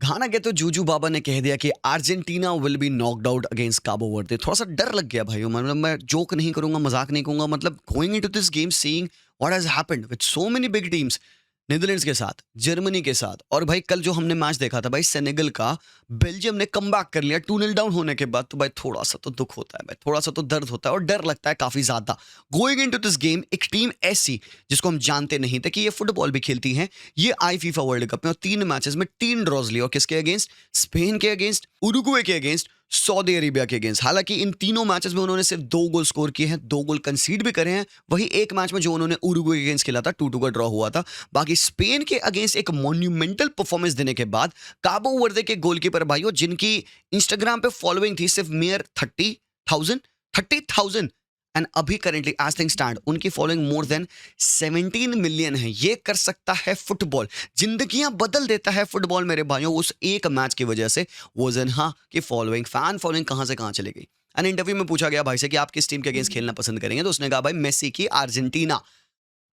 गाना कहते जूजू बाबा ने कह दिया कि Argentina will be knocked out against काबो वर्दे। थोड़ा सा डर लग गया भाई, मतलब मैं जोक नहीं करूंगा, मजाक नहीं कहूंगा, मतलब going into this game seeing what has happened with so many big teams, Netherlands के साथ, जर्मनी के साथ, और भाई कल जो हमने मैच देखा था भाई सेनेगल का, बेल्जियम ने कमबैक कर लिया 2-0 डाउन होने के बाद। तो भाई थोड़ा सा तो दुख होता है भाई, थोड़ा सा तो दर्द होता है और डर लगता है काफी ज्यादा गोइंग इनटू दिस गेम। एक टीम ऐसी जिसको हम जानते नहीं थे कि ये फुटबॉल भी खेलती है, ये आई फीफा वर्ल्ड कप में और 3 मैचेस में 3 ड्रॉज लिए, और किसके अगेंस्ट? स्पेन के अगेंस्ट, उरुग्वे के अगेंस्ट, सऊदी अरेबिया के अगेंस्ट। हालांकि इन तीनों मैचेस में उन्होंने सिर्फ 2 गोल स्कोर किए हैं, 2 गोल कंसीड भी करे हैं। वही एक मैच में जो उन्होंने उरुग्वे के अगेंस्ट खेला था 2-2 का ड्रॉ हुआ था। बाकी स्पेन के अगेंस्ट एक मॉन्यूमेंटल परफॉर्मेंस देने के बाद काबो वर्दे के गोलकीपर भाइयों, जिनकी इंस्टाग्राम पे फॉलोइंग थी सिर्फ मेयर 30,000 एंड अभी करेंटली एज थिंग स्टैंड उनकी फॉलोइंग मोर देन 17 मिलियन है। ये कर सकता है फुटबॉल, जिंदगियां बदल देता है फुटबॉल मेरे भाइयों। उस एक मैच की वजह से वोजनहा की फॉलोइंग, फैन फॉलोइंग कहां से कहां चली गई। एंड इंटरव्यू में पूछा गया भाई से कि आप किस टीम के अगेंस्ट खेलना पसंद करेंगे, तो उसने कहा भाई मेसी की अर्जेंटीना।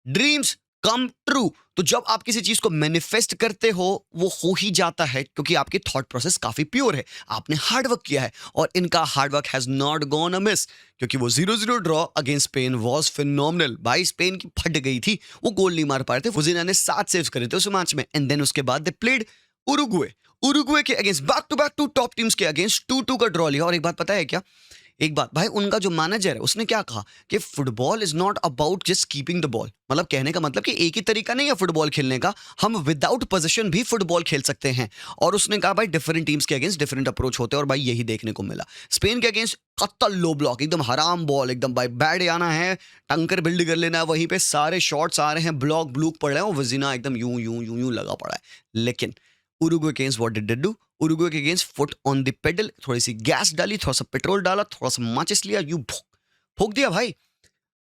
Dreams come true. तो जब आप किसी चीज को मैनिफेस्ट करते हो वो हो ही जाता है, क्योंकि आपकी थॉट प्रोसेस काफी प्योर है, आपने हार्ड वर्क किया है, और इनका hard work has not gone amiss, क्योंकि वो 0-0 draw against Spain was phenomenal. भाई स्पेन की फट गई थी, वो गोल नहीं मार पा रहे थे। फुजीना ने 7 सेव्स करे थे उस मैच में, एंड देन उसके बाद दे प्लेड उरुग्वे के against, back to back 2 top teams के अगेंस्ट 2-2 का ड्रॉ लिया। और एक बात पता है क्या? एक बात भाई, उनका जो मैनेजर है उसने क्या कहा कि football is not about just keeping the ball. मतलब कहने का मतलब कि एक ही तरीका नहीं है फुटबॉल खेलने का, हम विदाउट पोजीशन भी फुटबॉल खेल सकते हैं। और उसने कहा भाई डिफरेंट टीम्स के अगेंस्ट डिफरेंट अप्रोच होते हैं, और भाई यही देखने को मिला। स्पेन के अगेंस्ट कत्ल लो ब्लॉक, एकदम हराम बॉल, एकदम भाई बैड आना है, टंकर बिल्ड कर लेना है, वहीं पे सारे शॉट्स आ रहे हैं, ब्लॉक ब्लूक पड़ रहे हैं, और वजीना एकदम यूं यूं यूं यूं लगा पड़ा है। लेकिन उरुग्वे के against what did they do? Uruguay के against foot on the pedal, थोड़ी सी गैस डाली, थोड़ा सा पेट्रोल डाला, थोड़ा सा माचिस लिया, यू फूक दिया भाई।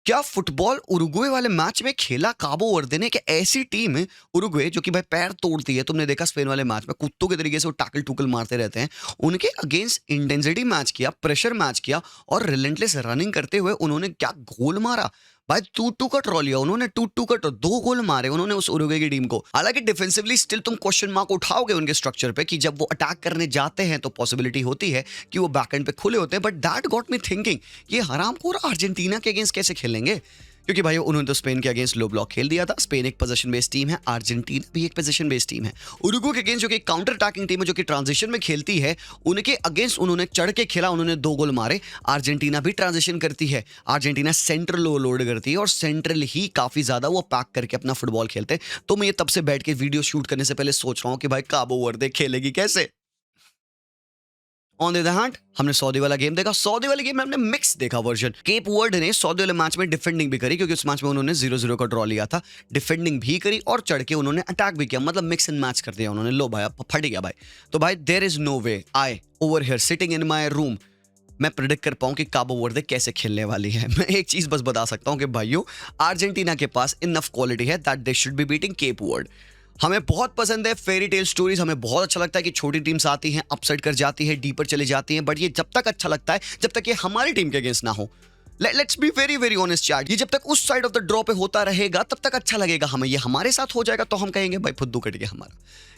क्या फुटबॉल उरुग्वे वाले मैच में खेला काबो वर्दे ने? कि ऐसी टीम है उरुग्वे जो कि भाई पैर तोड़ती है। तुमने देखा स्पेन वाले मैच में कुत्तों के तरीके से वो टैकल टूकल मारते रहते हैं, उनके अगेंस्ट इंटेंसिटी मैच किया, प्रेशर मैच किया, और रिलेंटलेस रनिंग करते हुए उन्होंने क्या गोल मारा भाई। 2-2 का ड्रॉ लिया उन्होंने, 2-2 का 2 गोल मारे उन्होंने उस उरुग्वे की टीम को। हालांकि डिफेंसिवली स्टिल तुम क्वेश्चन मार्क उठाओगे उनके स्ट्रक्चर पे कि जब वो अटैक करने जाते हैं तो पॉसिबिलिटी होती है कि वो बैकएंड पे खुले होते हैं, but that got me thinking ये हरामखोर अर्जेंटीना के अगेंस्ट कैसे खेलेंगे, क्योंकि भाई उन्होंने तो स्पेन के अगेंस्ट लो ब्लॉक खेल दिया था। स्पेन एक पोजीशन बेस्ड टीम है, अर्जेंटीना भी एक पोजीशन बेस्ड टीम है। उरुग्वे के अगेंस्ट जो कि काउंटर अटैकिंग टीम है, जो कि ट्रांजिशन में खेलती है, उनके अगेंस्ट उन्होंने चढ़ के खेला, उन्होंने 2 गोल मारे। अर्जेंटीना भी ट्रांजिशन करती है, अर्जेंटीना सेंट्रल लोड करती है, और सेंट्रल ही काफी ज्यादा वो पैक करके अपना फुटबॉल खेलते हैं। तो मैं ये तब से बैठ के वीडियो शूट करने से पहले सोच रहा हूँ कि भाई काबो वर्दे खेलेगी कैसे। ऑन द अदर हैंड हमने सऊदी वाला गेम देखा। सऊदी वाले गेम में हमने मिक्स देखा वर्जन। केप वर्डे ने सऊदी वाले मैच में डिफेंडिंग भी करी, क्योंकि उस मैच में उन्होंने 0-0 का ड्रॉ लिया था, डिफेंडिंग भी करी और चढ़ के उन्होंने अटैक भी किया, मतलब मिक्स एंड मैच कर दिया उन्होंने। लो भाई फट गया भाई। तो भाई there is no way I over here sitting in my room मैं प्रेडिक्ट कर पाऊं कि काबो वर्दे कैसे खेलने वाली है। मैं एक चीज बस बता सकता हूं कि भाइयों अर्जेंटीना के पास इनफ क्वालिटी है that they should be beating cap word. हमें बहुत पसंद है फेरी टेल स्टोरीज, हमें बहुत अच्छा लगता है कि छोटी टीम्स आती हैं, अपसेट कर जाती है, डीपर चली जाती हैं, बट ये जब तक अच्छा लगता है जब तक ये हमारी टीम के अगेंस्ट ना हो। Let's be very very honest chat, ये जब तक उस साइड ऑफ द ड्रॉ पे होता रहेगा तब तक अच्छा लगेगा हमें। ये हमारे साथ हो जाएगा तो हम कहेंगे भाई फुद्दू कट गया हमारा।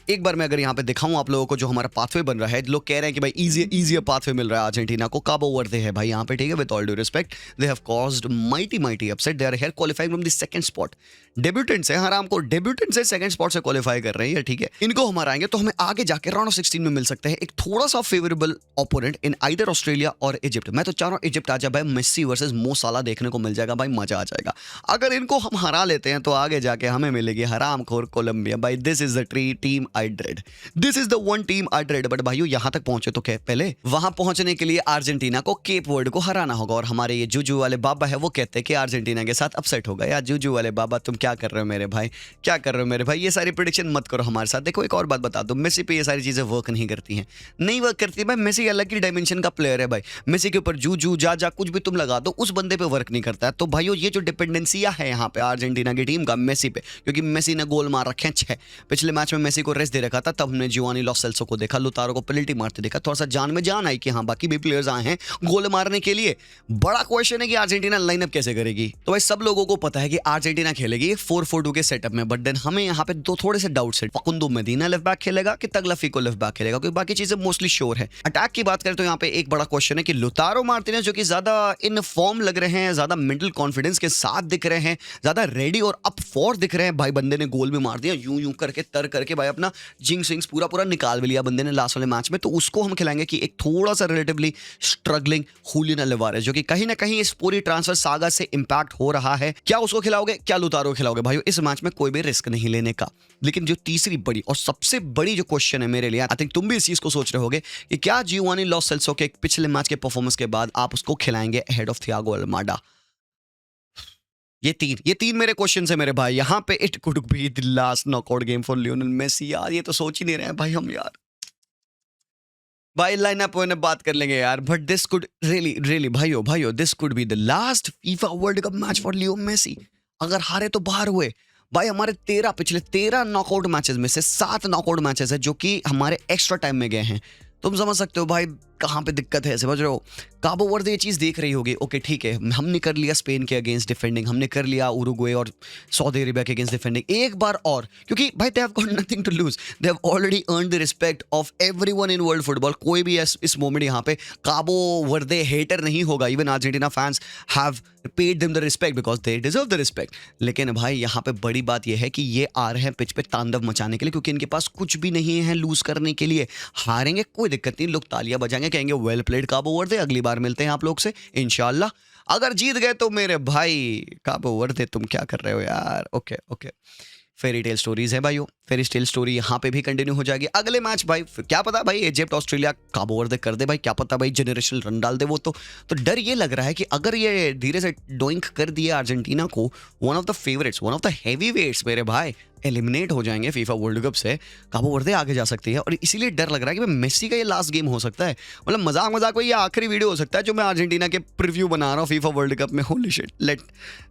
एक बार मैं अगर यहाँ पे दिखाऊं आप लोगों को जो हमारा पाथवे बन रहा है, लोग कह रहे हैं कि भाई इजियर पाथवे मिल रहा है अर्जेंटीना को, काबो वर्दे है भाई यहाँ पे, ठीक है, with all due respect they have caused mighty upset, they are here qualifying from the second spot. Debutants है, हराम को डेब्यूटेंट से सेकंड स्पॉट से क्वालिफाई कर रहे हैं, ठीक है। इनको हम हराएंगे तो हमें आगे जाके राउंड ऑफ 16 में मिल सकते हैं एक थोड़ा सा favourable opponent in either Australia और इजिप्ट। मैं तो चाह रहा हूँ इजिप्ट आ जाए भाई, मेसी वर्सेस मो साला देखने को मिल जाएगा भाई, मजा आ जाएगा। अगर इनको हम हरा लेते हैं तो आगे जाके हमें मिलेगी हरामखोर कोलंबिया भाई। This is the team I dread, this is the one team I dread. But भाइयों यहां तक पहुंचे तो क्या पहले वहां पहुंचने के लिए अर्जेंटीना को केप वर्ड को हराना होगा, और हमारे ये जूजू वाले बाबा है वो कहते हैं कि अर्जेंटीना के साथ अपसेट होगा। यार जूजू वाले बाबा तुम क्या कर रहे हो मेरे भाई, क्या कर रहे हो मेरे भाई, ये सारी प्रेडिक्शन मत करो हमारे साथ। देखो एक और बात बता दो, मेसी पे ये सारी चीजें वर्क नहीं करती हैं, नहीं वर्क करती भाई। मेसी अलग ही डायमेंशन का प्लेयर है भाई, मेसी के ऊपर जूजू जा कुछ भी तुम लगा दो, उस बंदे पे वर्क नहीं करता है। तो भाइयों ये जो डिपेंडेंसिया है यहाँ पे अर्जेंटीना की टीम का मेसी पे, क्योंकि मेसी ने गोल मार रखे हैं 6, पिछले मैच में मेसी को रेस्ट दे रखा था, तब हमने जियोवानी लॉस सेल्सो को देखा, लुतारो को पेनल्टी मारते देखा, थोड़ा सा जान में जान आई कि हाँ बाकी भी प्लेयर्स आए हैं गोल मारने के लिए। बड़ा क्वेश्चन है कि अर्जेंटीना लाइनअप कैसे करेगी। तो भाई सब लोगों को पता है कि अर्जेंटीना खेलेगी 4-4-2 के सेटअप में, बट देन हमें यहाँ पे दो थोड़े से डाउट्स है, फकुंदो मेदीना लेफ्ट बैक खेलेगा कि तगलफिको लेफ्ट बैक खेलेगा, क्योंकि बाकी चीजें मोस्टली श्योर है। अटैक की बात करें तो यहाँ पे एक बड़ा क्वेश्चन है कि लुतारो मार्टिनेज जो कि ज्यादा इन फॉर्म लग रहे हैं, ज्यादा मेंटल कॉन्फिडेंस के साथ दिख रहे हैं, ज्यादा रेडी और अप फॉर दिख रहे हैं। भाई बंदे ने गोल भी मार दिया यूं यूं करके तर करके, भाई अपना जिंक्स विंग्स पूरा निकाल भी लिया बंदे ने लास्ट वाले मैच में। तो उसको हम खिलाएंगे कि एक थोड़ा सा रिलेटिवली स्ट्रगलिंग हुलियन अल्वारेज, जो कि कहीं ना कहीं इस पूरी ट्रांसफर सागा से इंपैक्ट हो रहा है। क्या उसको खिलाओगे, क्या लुतारो खिलाओगे? भाई इस मैच में कोई भी रिस्क नहीं लेने का। लेकिन जो तीसरी बड़ी और सबसे बड़ी जो क्वेश्चन है मेरे लिए, आई थिंक तुम भी इस चीज को सोच रहे होगे कि क्या जियोवानी लॉस सेल्सो के पिछले मैच के परफॉर्मेंस के बाद आप उसको खिलाएंगे अहेड ऑफ थियागो अल्माडा? ये तीन मेरे क्वेश्चन है मेरे भाई यहाँ पे। It could be the last knockout game for Lionel Messi. यार ये तो सोच ही नहीं रहे हैं भाई हम यार। भाई लाइनअप में बात कर लेंगे यार, बट दिस कुड रियली भाइयों this could be the last FIFA world cup match for Leo Messi. अगर हारे तो बाहर हुए भाई। हमारे पिछले 13 नॉकआउट मैचेस में से 7 नॉकआउट मैचेस है जो कि हमारे एक्स्ट्रा टाइम में गए हैं। तुम समझ सकते हो भाई कहाँ पे दिक्कत है, समझ रहे हो? काबो वर्दे ये चीज़ देख रही होगी, ओके ठीक है हमने कर लिया स्पेन के अगेंस्ट डिफेंडिंग, हमने कर लिया उरुग्वे और सऊदी अरेबिया के अगेंस्ट डिफेंडिंग, एक बार और, क्योंकि भाई they have got nothing to lose, they have already earned the respect of everyone in world football. कोई भी इस मोमेंट यहाँ पे काबो वर्दे हेटर नहीं होगा। Even Argentina fans have paid them the respect because they deserve the respect. लेकिन भाई यहाँ पे बड़ी बात यह है कि ये आ रहे हैं पिच पे तांडव मचाने के लिए, क्योंकि इनके पास कुछ भी नहीं है लूज करने के लिए। हारेंगे कोई दिक्कत नहीं, लोग तालियां बजाएंगे, कहेंगे वेल प्लेड काबो वर्दे, अगली बार मिलते हैं आप लोग से इंशाल्लाह। अगर जीत गए तो मेरे भाई काबो वर्दे तुम क्या कर रहे हो यार। ओके फेरी टेल स्टोरीज है भाइयों, फेरी टेल स्टोरी यहाँ पे भी कंटिन्यू हो जाएगी। अगले मैच भाई क्या पता भाई इजिप्ट ऑस्ट्रेलिया काबो वर्दे कर दे भाई, क्या पता भाई जनरेशनल रन डाल दे वो। तो डर ये लग रहा है कि अगर ये धीरे से डोइंक कर दिए अर्जेंटीना को, one of the favourites, one of the heavy weights मेरे भाई एलिमिनेट हो जाएंगे फीफा वर्ल्ड कप से, काबो वर्दे आगे जा सकती है। और इसीलिए डर लग रहा है कि मेसी का ये लास्ट गेम हो सकता है, मतलब मजाक में ये आखिरी वीडियो हो सकता है जो मैं अर्जेंटीना के प्रीव्यू बना रहा हूँ फीफा वर्ल्ड कप में। Holy shit, let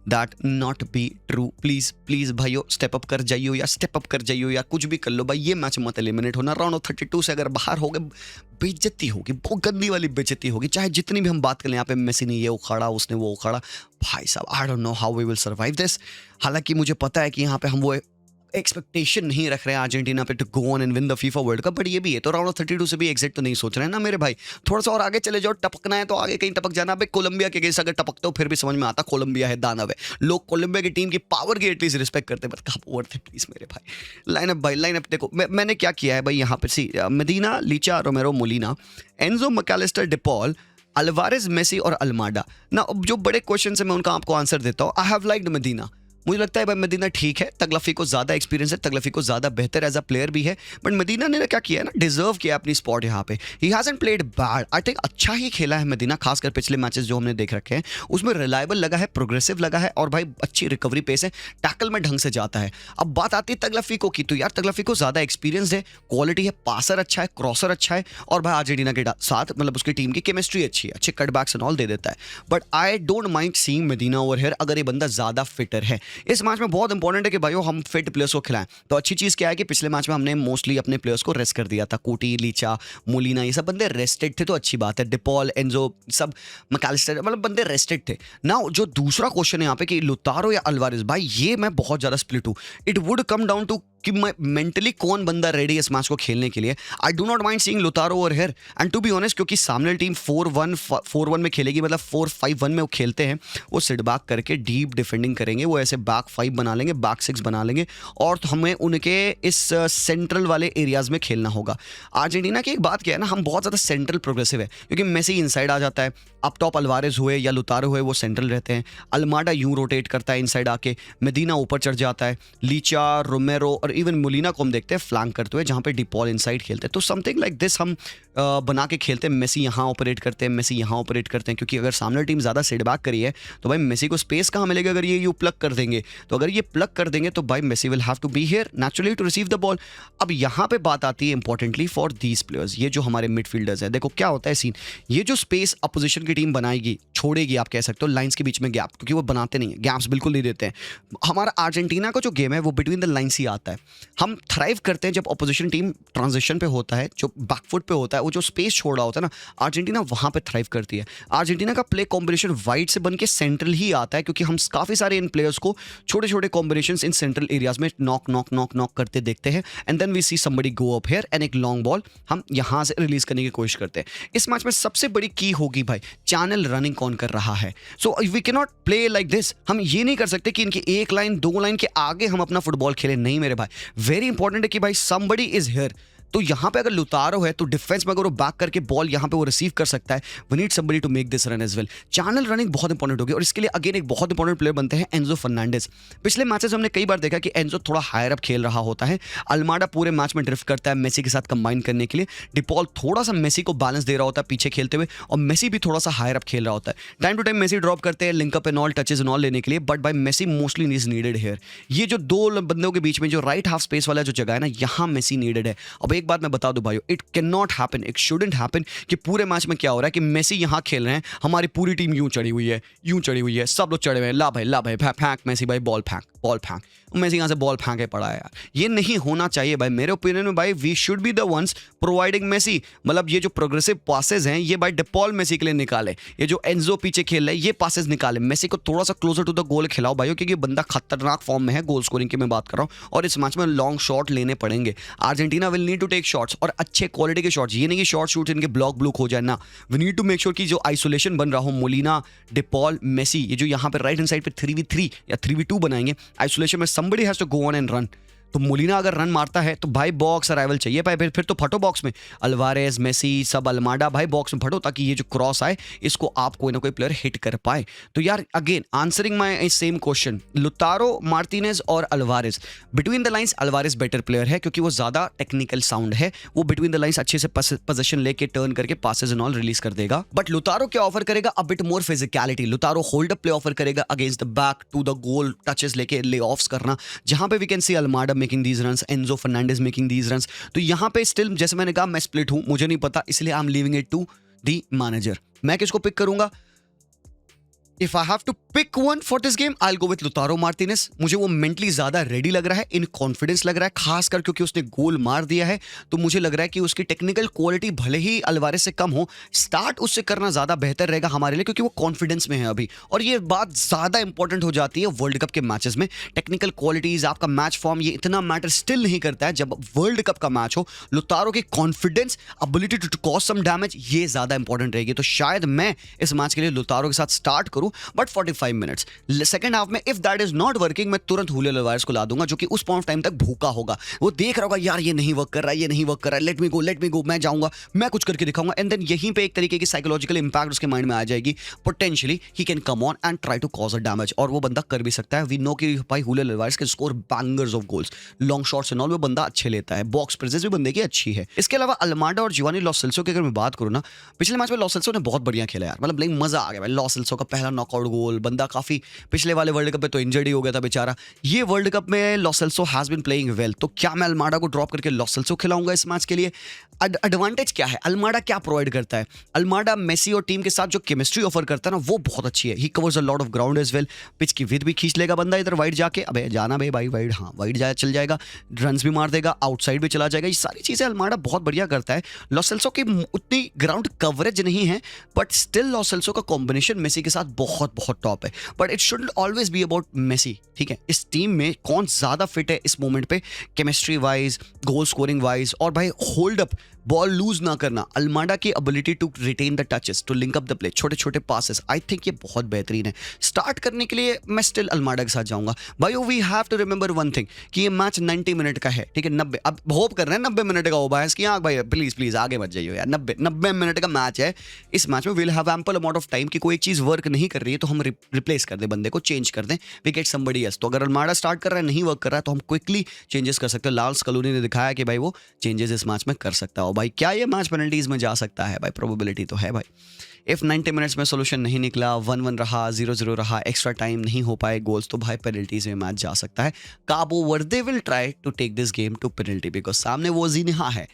that not be true. Please भाइयों स्टेप अप कर जाइयो या कुछ भी कर लो भाई, ये मैच मत एलिमिनेट होना। राउंड ऑफ 32 से अगर बाहर हो गए बेइज्जती होगी, बहुत गंदी वाली बेइज्जती होगी। चाहे जितनी भी हम बात करें यहाँ पे मेसी ने ये उखाड़ा उसने वो उखाड़ा, भाई साहब I don't know how we will survive this. हालांकि मुझे पता है कि यहाँ पे हम वो एक्सपेक्टेशन नहीं रख रहे हैं अर्जेंटीना पे to go on and win the FIFA world cup, but ये भी है तो राउंड ऑफ 32 से भी एग्जिट तो नहीं सोच रहे हैं ना मेरे भाई। थोड़ा सा और आगे चले जाओ, टपकना है तो आगे कहीं टपक जाना। भाई कोलंबिया के अगेंस्ट अगर टपकते हो फिर भी समझ में आता, कोलंबिया है, दानव है, लोग कोलंबिया की टीम की पावर की एटलीस्ट रिस्पेक्ट करते हैं, बट कहाँ ओवर थे प्लीज मेरे भाई। लाइनअप देखो मैंने क्या किया है भाई यहाँ पे, सी Medina, Licha, Romero, Molina, Enzo, Mac Allister, De Paul, Alvarez, Messi और अल्माडा ना। जो बड़े क्वेश्चन है मैं उनका आपको आंसर देता हूँ। आई हैव लाइक्ड मेदीना, मुझे लगता है भाई मदीना ठीक है, तगलफिको ज़्यादा एक्सपीरियंस है, तगलफिको ज़्यादा बेहतर एज अ प्लेयर भी है, बट मदीना ने क्या किया है ना, डिजर्व किया अपनी स्पॉट यहाँ पे। He hasn't played bad, I think अच्छा ही खेला है मदीना, खासकर पिछले मैचेस जो हमने देख रखे हैं उसमें रिलायबल लगा है, प्रोग्रेसिव लगा है और भाई अच्छी रिकवरी पेस है, टैकल में ढंग से जाता है। अब बात आती है तगलफिको की, तो यार तगलफिको ज़्यादा एक्सपीरियंस है, क्वालिटी है, पासर अच्छा है, क्रॉसर अच्छा है और भाई अर्जेंटीना के साथ मतलब उसकी टीम की केमिस्ट्री अच्छी है, अच्छे कटबैक्स एंड ऑल दे देता है। But I don't mind seeing Medina over here अगर ये बंदा ज़्यादा फिटर है। इस मैच में बहुत इंपॉर्टेंट है कि भाइयों हम फिट प्लेयर्स को खिलाएं। तो अच्छी चीज क्या है कि पिछले मैच में हमने मोस्टली अपने प्लेयर्स को रेस्ट कर दिया था, कोटी, लीचा, मोलिना, ये सब बंदे रेस्टेड थे, तो अच्छी बात है। डिपॉल, एंजो, सब मैकलिस्टर, मतलब बंदे रेस्टेड थे ना। जो दूसरा क्वेश्चन है यहाँ पे कि लुतारो या अल्वारेज, भाई ये मैं बहुत ज्यादा स्प्लिट हूं। It would come down to कि मेंटली कौन बंदा रेडी इस मैच को खेलने के लिए। I do not mind seeing Lautaro over here and to be honest, क्योंकि सामने टीम 4-1 में खेलेगी, मतलब 4-5-1 में वो खेलते हैं, वो सिट बैक करके डीप डिफेंडिंग करेंगे, वो ऐसे बैक 5 बना लेंगे, बैक 6 बना लेंगे और तो हमें उनके इस सेंट्रल वाले एरियाज में खेलना होगा। अर्जेंटीना की एक बात क्या है ना, हम बहुत ज़्यादा सेंट्रल प्रोग्रेसिव है, क्योंकि मेसी इनसाइड आ जाता है, अप टॉप अल्वारेज हुए या लुतारो हुए वो सेंट्रल रहते हैं, अल्माडा यूं रोटेट करता है इनसाइड आके, मेदीना ऊपर चढ़ जाता है, लीचा, रोमेरो और इवन मोलिना को हम देखते हैं फ्लैंक करते हुए, जहाँ पे डिपॉल इनसाइड खेलते हैं। तो समथिंग लाइक दिस हम बना के खेलते हैं। मेसी यहाँ ऑपरेट करते हैं, मेसी यहाँ ऑपरेट करते हैं, क्योंकि अगर सामने टीम ज़्यादा सेट बैक करी है तो भाई मेसी को स्पेस कहाँ मिलेगा अगर ये यू प्लग कर देंगे। देंगे, तो अगर ये प्लग कर देंगे तो भाई Messi will have to be here naturally to receive the ball. अब यहाँ पे बात आती है इंपॉर्टेंटली फॉर दीज प्लेयर्स, ये जो हमारे मिडफील्डर्स हैं, देखो क्या होता है सीन, ये जो स्पेस अपोजिशन की टीम बनाएगी, छोड़ेगी आप कह सकते हो लाइंस के बीच में गैप, क्योंकि वो बनाते नहीं है, गैप्स बिल्कुल नहीं देते हैं। हमारा अर्जेंटीना का जो गेम है वो बिटवीन द लाइंस ही आता है। हम थ्राइव करते हैं जब अपोजिशन टीम ट्रांजिशन पे होता है, जो बैकफुट पे होता है, वो जो स्पेस छोड़ रहा होता है ना, अर्जेंटीना वहां पे थ्राइव करती है। अर्जेंटीना का प्ले कॉम्बिनेशन वाइड से बन के सेंट्रल ही आता है, क्योंकि हम काफी सारे इन प्लेयर्स को छोटे छोटे कॉम्बिनेशंस इन सेंट्रल एरियाज में नॉक नॉक नॉक नॉक करते देखते हैं, and then we see somebody go up here and एक लॉन्ग बॉल हम यहां से रिलीज करने की कोशिश करते हैं। इस मैच में सबसे बड़ी की होगी भाई चैनल रनिंग कौन कर रहा है। So we can not play like this, हम ये नहीं कर सकते कि इनकी एक लाइन दो लाइन के आगे हम अपना फुटबॉल खेलें, नहीं मेरे भाई। वेरी इंपॉर्टेंट है कि भाई समबडी इज हियर। तो यहां पे अगर लुतारो है तो डिफेंस में अगर वो बैक करके बॉल यहां पे वो रिसीव कर सकता है, we need somebody to make this run as well. Channel running बहुत इंपॉर्टेंट होगी, और इसके लिए अगेन एक बहुत इंपॉर्टेंट प्लेयर बनते हैं एंजो फर्नांडिस। पिछले मैचेस हमने कई बार देखा कि एंजो थोड़ा हायर अप खेल रहा होता है, अल्माडा पूरे मैच में ड्रिफ्ट करता है मेसी के साथ कंबाइन करने के लिए, डिपॉल थोड़ा सा मेसी को बैलेंस दे रहा होता है पीछे खेलते हुए, और मेसी भी थोड़ा सा हायर अप खेल रहा होता है। Time to time Messi drop करते हैं link up and all touches and all लेने के लिए, but by Messi mostly is needed here. ये जो दो बंदों के बीच में जो राइट हाफ स्पेस वाला जो जगह है ना, यहां मेसी नीडेड है। अब एक बात मैं बता दूं भाई, it can not happen, it shouldn't happen कि पूरे मैच में क्या हो रहा है कि मेसी यहां खेल रहे हैं, हमारी पूरी टीम यूं चढ़ी हुई है, यूं चढ़ी हुई है, सब लोग चढ़े हुए हैं, ला भाई फेंक मेसी भाई, बॉल फेंक बॉल फेंक, मेसी यहां से बॉल फेंके पड़ा है यार। ये नहीं होना चाहिए भाई, मेरे ओपिनियन में भाई we should be the ones providing Messi, मतलब ये जो प्रोग्रेसिव पासेस हैं ये भाई डिपॉल मेसी के लिए निकाले, ये जो एंजो पीछे खेल रहा है ये पासेस निकाले, मेसी को थोड़ा सा क्लोजर टू द गोल खिलाओ भाइयों, क्योंकि बंदा खतरनाक फॉर्म में है, गोल स्कोरिंग की मैं बात कर रहा हूं, और इस मैच में लॉन्ग शॉट लेने पड़ेंगे। Argentina will need to take shots, और अच्छे क्वालिटी के शॉट्स, ये नहीं कि शॉर्ट शूट इनके ब्लॉक ब्लूक हो जाए ना, we need to make sure कि जो आइसोलेशन बन रहा हो मोलिना, डिपॉल, मेसी, ये जो यहाँ पे राइट हैंड साइड पे 3v3 या 3v2 बनाएंगे आइसोलेशन में, somebody has to go on and run। तो मोलिना अगर रन मारता है तो भाई बॉक्स अराइवल चाहिए भाई, फिर तो फटो बॉक्स में, अल्वारेज मेसी सब अल्माडा भाई बॉक्स में फटो, ताकि ये जो क्रॉस आए इसको आप कोई ना कोई प्लेयर हिट कर पाए। तो यार again answering my same question, Lautaro, Martinez और Alvarez, between the lines Alvarez better player है, क्योंकि वो ज्यादा टेक्निकल साउंड है, वो बिटवीन द लाइंस अच्छे से पोजीशन लेके टर्न करके पासेस एंड ऑल रिलीज कर देगा। बट लुतारो क्या ऑफर करेगा, a bit more physicality, Lautaro hold up play offer करेगा against the back to the goal, touches लेके ले ऑफ्स करना, जहां पे we can see Almada making these runs, Enzo Fernandez making these runs. तो यहां पे still जैसे मैंने कहा मैं स्प्लिट हूं, मुझे नहीं पता, इसलिए I am leaving it to the manager. मैं किसको पिक करूंगा, If I have to pick one for this game, I'll go with Lautaro Martinez। मुझे वो मेंटली ज्यादा रेडी लग रहा है, इन कॉन्फिडेंस लग रहा है, खासकर क्योंकि उसने गोल मार दिया है, तो मुझे लग रहा है कि उसकी टेक्निकल क्वालिटी भले ही अल्वारेज से कम हो, स्टार्ट उससे करना ज्यादा बेहतर रहेगा हमारे लिए, क्योंकि वो कॉन्फिडेंस में है अभी। और ये बात ज्यादा इंपॉर्टेंट हो जाती है वर्ल्ड कप के मैचेस में, टेक्निकल क्वालिटीज, आपका मैच फॉर्म, ये इतना मैटर स्टिल नहीं करता है जब वर्ल्ड कप का मैच हो। लुतारो की confidence, ability to cause some damage, ये ज्यादा इंपॉर्टेंट रहेगी। तो शायद मैं इस मैच के लिए लुतारो के साथ स्टार्ट करूं, बट 45 मिनट्स सेकंड हाफ में if that is not working, मैं तुरंत हुलियो अल्वारेज को ला दूंगा, जो कि उस पॉइंट ऑफ टाइम तक भूखा होगा, वो देख रहा होगा यार ये नहीं वर्क कर रहा है, ये नहीं वर्क कर रहा है, लेट मी गो, मैं जाऊंगा, मैं कुछ करके दिखाऊंगा, एंड देन यहीं पे एक तरीके की साइकोलॉजिकल इंपैक्ट उसके माइंड में आ जाएगी, potentially he can come on and try to cause a damage, और वो बंदा कर भी सकता है। वी नो कि भाई Julio Alvarez can score bangers of goals, long shots and all, वो बंदा अच्छे लेता है, बॉक्स प्रेजेंस भी बंदे की अच्छी है। इसके अलावा अल्माडा और जिवानी लॉस सेल्सो की अगर मैं बात करूं ना, पिछले मैच में लॉस सेल्सो ने बहुत बढ़िया खेला यार, मतलब मजा आ गया भाई, लॉस सेल्सो का पहला नॉकआउट गोल, बंदा काफी पिछले वाले वर्ल्ड कप में तो इंजर्ड ही हो गया था बेचारा, ये वर्ल्ड कप में Lo Celso has been playing well. तो क्या मैं अल्माडा को ड्रॉप करके लॉस सेल्सो खिलाऊंगा इस मैच के लिए? एडवांटेज क्या है, अल्माडा क्या प्रोवाइड करता है, अल्माडा मेसी और टीम के साथ जो केमिस्ट्री ऑफर करता है ना, वो बहुत अच्छी है, he covers a lot of ground as well, pitch की विड्थ भी खींच लेगा बंदा इधर वाइड जाके, अबे जाना भाई वाइड, हाँ वाइड जाए चल जाएगा, रन्स भी मार देगा, आउटसाइड भी चला जाएगा, ये सारी चीजें अल्माडा बहुत बढ़िया करता है। लॉस सेल्सो की उतनी ग्राउंड कवरेज नहीं है, बट स्टिल लॉस सेल्सो का कॉम्बिनेशन मेसी के साथ बहुत टॉप है, but it should always be about Messi, ठीक है। इस टीम में कौन ज्यादा फिट है इस मोमेंट पे, chemistry wise, goal scoring wise, और भाई होल्ड अप, बॉल लूज ना करना, अल्माडा की ability to retain the touches, to link up the play, छोटे छोटे पासेस, आई थिंक ये बहुत बेहतरीन है। स्टार्ट करने के लिए मैं स्टिल अल्माडा के साथ जाऊंगा भाई। We have to remember one thing कि ये मैच 90 मिनट का है, ठीक है, 90, अब होप कर रहे हैं 90 मिनट का हो भाई इसकी आंख, भाई प्लीज आगे मत जाइए यार, 90 मिनट का मैच है। इस मैच में will have ample amount of time कि कोई चीज वर्क नहीं कर रही है तो हम रिप्लेस कर दें, बंदे को चेंज कर दें, वी गेट समबडी एल्स। तो अगर अल्माडा स्टार्ट कर रहा है, नहीं वर्क कर रहा है, तो हम क्विकली चेंजेस कर सकते हैं। लाल स्कलूनी ने दिखाया कि भाई वो चेंजेस इस मैच में कर सकता है। भाई क्या ये मैच पेनल्टीज में जा सकता है भाई? प्रोबेबिलिटी तो है भाई। इफ 90 मिनट्स में सोल्यूशन नहीं निकला, 1-1 रहा, 0-0 रहा, एक्स्ट्रा टाइम नहीं हो पाए गोल्स, तो भाई पेनल्टीज में मैच जा सकता है। Cabo Verde will try to take this game to penalty because सामने वो जिन्हा है।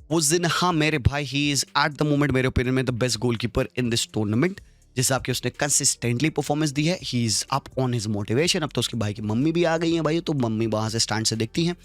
वो जिन्हा मेरे भाई, he is at the moment मेरे ओपिनियन में the best goalkeeper in this tournament. जिस हिसाब की उसने कंसिस्टेंटली परफॉर्मेंस दी है, he is up on his motivation. अब तो उसके भाई की मम्मी भी आ गई है भाई, तो मम्मी वहां से स्टैंड से देखती हैं।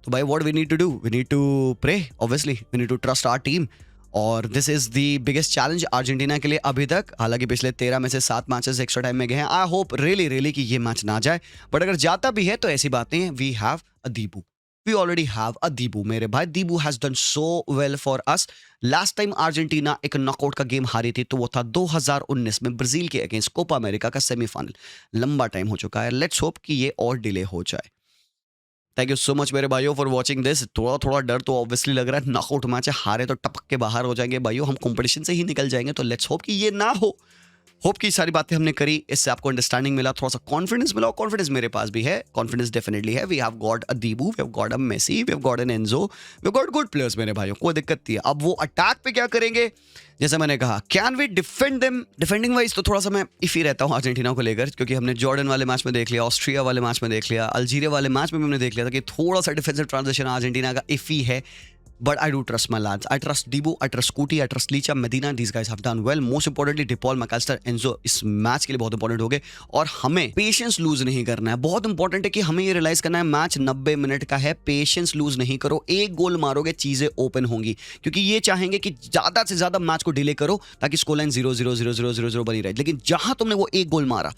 तो भाई what we need to do, we need to pray, obviously we need to trust our team. और this is the biggest challenge Argentina के लिए अभी तक। हालांकि पिछले 13 में से 7 मैचेस एक्स्ट्रा टाइम में गए हैं। आई होप रियली कि ये मैच ना जाए, बट अगर जाता भी है तो ऐसी बात नहीं है। We have a Dibu, we already have a Dibu मेरे भाई। Dibu has done so well for us. Last time Argentina एक नॉकआउट का गेम हारी थी तो वो था 2019 में ब्राजील के अगेंस्ट कोपा अमेरिका का सेमीफाइनल। लंबा टाइम हो चुका है, लेट्स होप कि ये और डिले हो जाए। थैंक यू सो मच मेरे भाइयों फॉर वॉचिंग दिस। थोड़ा डर तो ऑब्वियसली लग रहा है, नॉकआउट मैच है, हारे तो टपक के बाहर हो जाएंगे भाइयों, हम कंपटीशन से ही निकल जाएंगे। तो लेट्स होप कि ये ना हो। होप की सारी बातें हमने करी, इससे आपको अंडरस्टैंडिंग मिला, थोड़ा सा कॉन्फिडेंस मिला। और कॉन्फिडेंस मेरे पास भी है, कॉन्फिडेंस डेफिनेटली है। We have got a Dibu, we have got a Messi, we have got an Enzo, we have got good players मेरे भाइयों, कोई दिक्कत नहीं है। अब वो अटैक पे क्या करेंगे, जैसे मैंने कहा, can we defend them? Defending wise तो थोड़ा सा मैं इफी रहता हूँ अर्जेंटीना को लेकर, क्योंकि हमने जॉर्डन वाले मैच में देख लिया, ऑस्ट्रिया वाले मैच में देख लिया, अल्जीरिया वाले मैच में भी हमने देख लिया था कि थोड़ा सा डिफेंसिव ट्रांजिशन अर्जेंटीना का इफी है। But I do trust my lads. I trust Dibu, I trust Scooty, I trust Licha, Medina. These guys have done well. Most importantly, DePaul, McAllister, Enzo इस मैच के लिए बहुत important हो गए। और हमें पेशेंस लूज नहीं करना है। बहुत इंपॉर्टेंट है कि हमें ये रियलाइज करना है मैच 90 मिनट का है। पेशेंस लूज नहीं करो, एक गोल मारोगे चीजें ओपन होंगी, क्योंकि ये चाहेंगे कि ज्यादा से ज्यादा मैच को डिले करो ताकि स्कोर लाइन 0-0-0-0-0-0 बनी रहे। लेकिन जहां तुमने वो एक गोल मारा,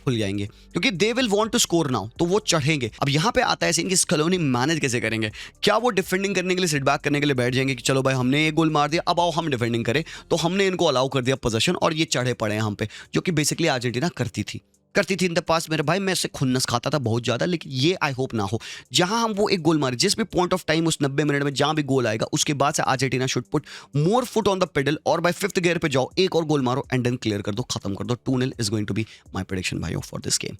खुल जाएंगे, क्योंकि they will want to score now, तो वो चढ़ेंगे। अब यहाँ पे आता है सीन कि स्कलोनी मैनेज कैसे करेंगे। क्या वो डिफेंडिंग करने के लिए, सिट बैक करने के लिए बैठ जाएंगे कि चलो भाई हमने एक गोल मार दिया, अब आओ हम डिफेंडिंग करें। तो हमने इनको अलाउ कर दिया पोजीशन और ये चढ़े पड़े हैं हम पे, जो कि बेसिकली अर्जेंटीना करती थी इन द पास मेरे भाई। मैं इससे खुन्नस खाता था बहुत ज्यादा, लेकिन ये आई होप ना हो। जहां हम वो एक गोल मारे, जिस भी पॉइंट ऑफ टाइम उस 90 मिनट में जहां भी गोल आएगा, उसके बाद से Argentina should put more foot on the pedal और बाय 5th गियर पे जाओ, एक और गोल मारो एंड देन क्लियर कर दो, खत्म कर दो। 2-0 is going to be my prediction भाइयों for this game.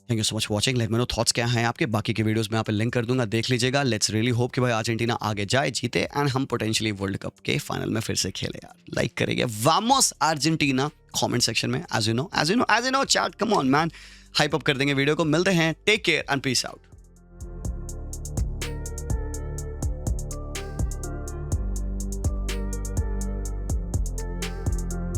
Thank you so much watching. Let me know thoughts क्या हैं आपके। बाकी के वीडियोस में यहाँ पे लिंक कर दूंगा, देख लीजिएगा। लेट्स रियली होप कि भाई अर्जेंटीना आगे जाए, जीते एंड हम पोटेंशियली वर्ल्ड कप के फाइनल में फिर से खेले यार। लाइक करेंगे वामोस अर्जेंटीना कमेंट सेक्शन में, as you know chat, come on man, hype up कर देंगे वीडियो को। मिलते हैं, take care and peace out.